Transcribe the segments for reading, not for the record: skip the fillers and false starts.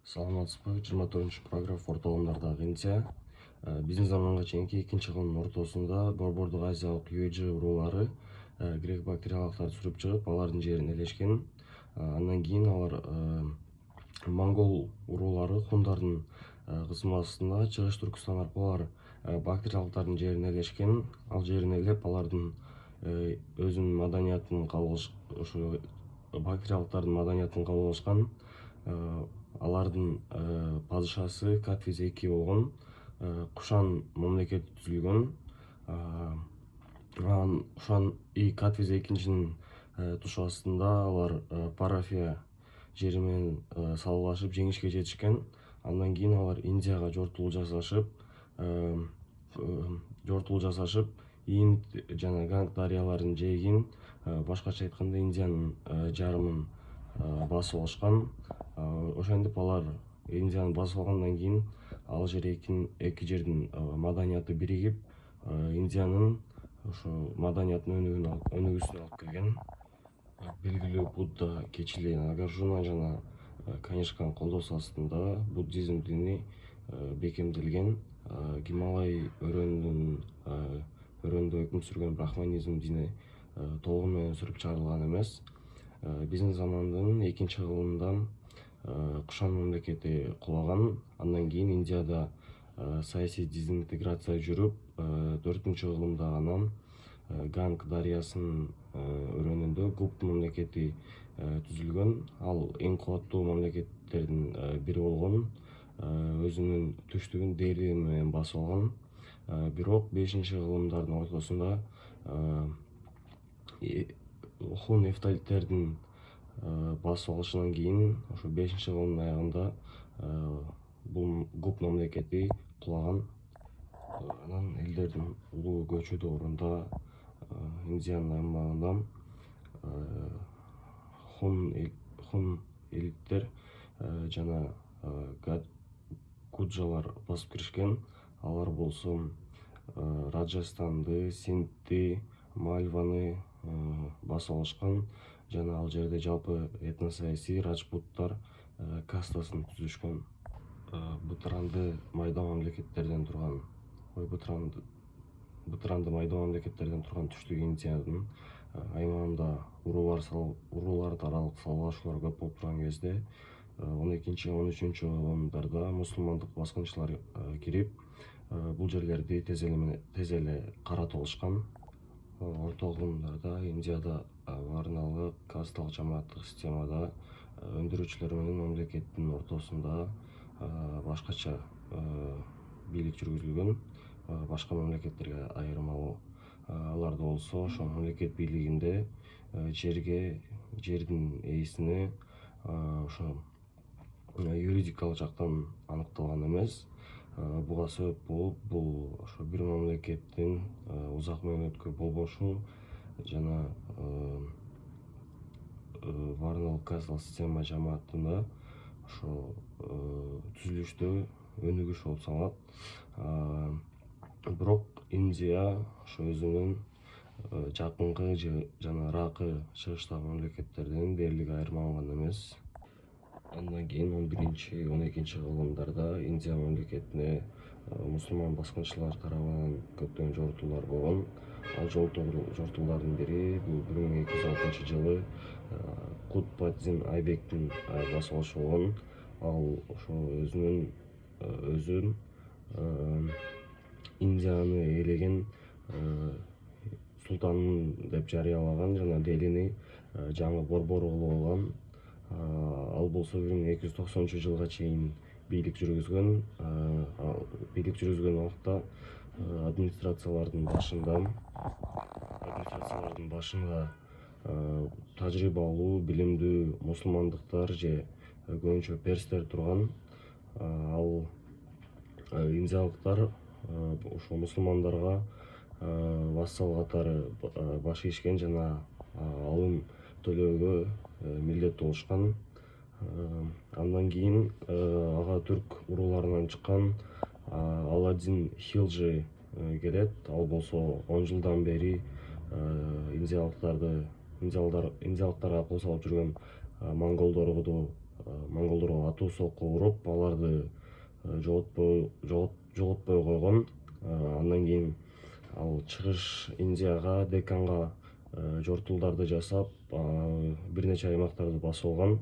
Саламатсызбы? 24 параграф ортоломдордогу Индия биздин заманга чейинки 2-кылымдын ортосунда Борбордук Азиялык UAE уруулары грек бактериялыктарды сүрүп чыгып, алардын жерин ээлешкен. Андан кийин алар монгол уруулары хундардын кызмасында Чыгыш Түркүстан аркылуу алар бактериялыктардын жерин ээлешкен. Ал жерин ээлеп, алардын өзүнүн маданиятын ошо бактериялыктардын маданиятын кабыл алышкан. Алардын падышасы Катвиз 2 болгон. Кушан мамлекети түзүлгөн. Кушан Катвиз 2-нин тушуасында алар парафия жери менен салгылашып жеңишке жетишкен. Андан кийин алар Индияга жортулуу жасашып, Инд жана Ганг дарыяларынын жээгин, башкача айтканда Индиянын жарымын басып алышкан. Ошентип алар Индияны басып алгандан кийин ал жер эки жердин маданияты биригип, Индиянын ошо маданиятынын өнүгүүсүнө алып келген. Белгилүү Будда кечили Нагаржуна жана Канишканын колдоосу астында буддизм дини бекемделген. Гималай өрөөнүндө өкүм сүргөн брахманизм дини толугу менен сүрүп чыгарылган эмес. Биздин замандын 2-кылымында Кушан мамлекети кулаган. Андан кийин Индияда саясий дезинтеграция жүрүп, 4-кылымда гана Ганг дарыясынын өрөөнүндө Гупт мамлекети түзүлгөн. Ал эң кубаттуу мамлекеттердин бири болгон. Өзүнүн түштүгүн Дели менен басып алган. Бирок 5-кылымдардын ортосунда хун нефталиттердин басып алышынан кийин, ошо 5-кылымдын аягында бул Гупт мамлекети кулаган. Анан элдердин улуу көчү доорунда Индиянын аймагынан хун элиттер жана гуджалар басып киришкен. Алар болсо Раджастанды, Синдти, Мальваны басып алышкан жана ал жерде жалпы этносаясий раджпуттар кастасын түзүшкөн. Бытыранды майда мамлекеттерден турган түштүк Индиянын аймагында уруулар аралык салгылашуулар көп болуп турган кезде 12-13 кылымдарда мусулмандык баскынчылар кирип, бул жерлерди тез эле каратып алышкан. Орто кылымдарда Индияда варналык касталык жамааттык системада өндүрүүчүлөр менен мамлекеттин ортосунда башкача бийлик жүргүзүлгөн. Башка мамлекеттерге айырмалуу. Аларда болсо ошо мамлекет бийлигинде жердин ээсине ошо юридикалык жактан аныкталган эмес. Буга себеп болуп, бул ошо бир мамлекеттин узак мөөнөткө болбошу жана варналык касталык система жамаатында ошо түзүлүштө өнүгүш болуп саналат. Бирок Индия ошо өзүнүн жакынкы жана ыракы чыгыштагы мамлекеттерден дээрлик айырмаланган эмес. Андан кийин 11-12 кылымдарда Индия мамлекетине мусулман баскынчылар тарабынан көптөгөн жортуулар болгон. Ал жортуулардын бири бул 1206-жылы Кутбаддин Айбектин басып алышы болгон. Ал ошо өзүн Индияны ээлеген султаным деп жарыялаган жана Делини жаңы борбору кылып алган. Ал болсо 1290-жылга чейин бийлик жүргүзгөн. Бийлик жүргүзгөн убакта администрациялардын башында тажрыйбалуу, билимдүү мусулмандыктар же көбүнчө перстер турган. Ал индиялыктар ошо мусулмандарга вассал катары баш ийишкен жана алым төлөөгө милдеттүү болушкан. Андан кийин ага түрк урууларынан чыккан Аладдин Хилжи келет. Ал болсо 10 жылдан бери индиялыктарга кол салып жүргөн монголдорду монголдорго катуу сокку уруп, аларды жоготпой койгон. Андан кийин ал чыгыш Индияга, Деканга жортулдарды жасап, бир нече аймактарды басып алган.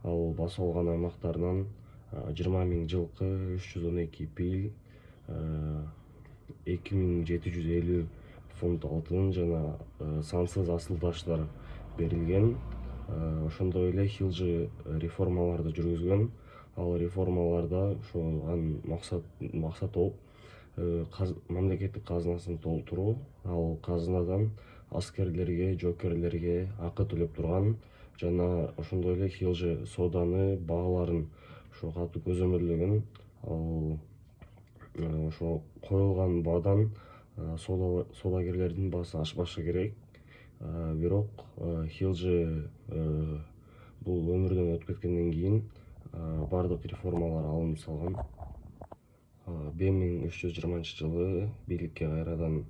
Ал басып алган аймактарынан 20.000 жылкы, 312 пил, 2750 фунт алтын жана сансыз асыл таштар берилген. Ошондой эле Хилжи реформаларды жүргүзгөн. Ал реформаларда анын максаты болуп мамлекеттик казынасын толтуруу. Ал казынадан аскерлерге, жокерлерге акы төлөп турган жана ошондой эле Хилжи сооданы бааларын катуу көзөмөлдөгөн. Ал ошо коюлган баадан соодагерлердин баасы ашпашы керек. Бирок Хилжи бул өмүрдөн өтүп кеткенден кийин бардык реформалар алынып салган. 1320 жылы бийликке кайрадан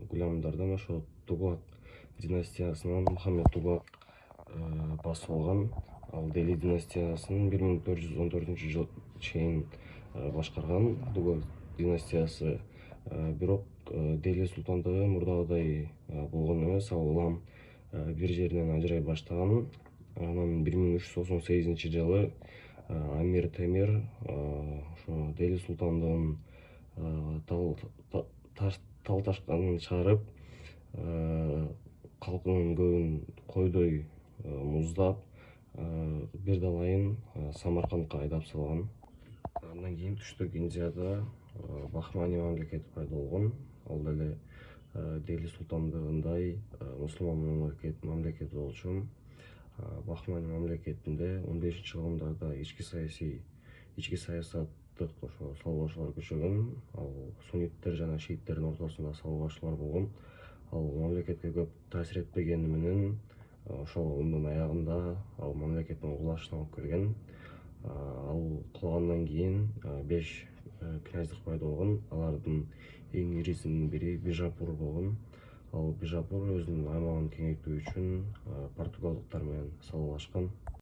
гулямдардан ошо Туглак династиясынан Мухаммед Туглак басып алган. Ал Дели династиясын 1414 чейин башкарган Туглак династиясы. Бирок Дели султандыгы мурдагыдай болгон эмес, ал улам бир жеринен ажырай баштаган. Анан 1398 жылы Амир Темир ошо Дели султандыгын тал ташканын чыгарып, калкынын көбүн койдой муздап, бир далайын Самаркандка айдап салган. Андан кийин түштүк Индияда Бахмани мамлекети пайда болгон. Ал деле Дели султандыгындай мусулман мамлекет болчу. Бахмани мамлекетинде 15-кылымдарда ички саясаттык ошо салгылашуулар күчөгөн. Ал сунниттер жана шииттердин ортосунда салгылашуулар болгон. Ал мамлекетке көп таасир этпегени менен ошол өмүрүнүн аягында ал мамлекеттин кулашына алып келген. Ал кулагандан кийин 5 князьдык пайда болгон. Алардын эң ирисинин бири Бижапур болгон. Ал Бижапур өзүнүн аймагын кеңейтүү үчүн португалдыктар менен салгылашкан.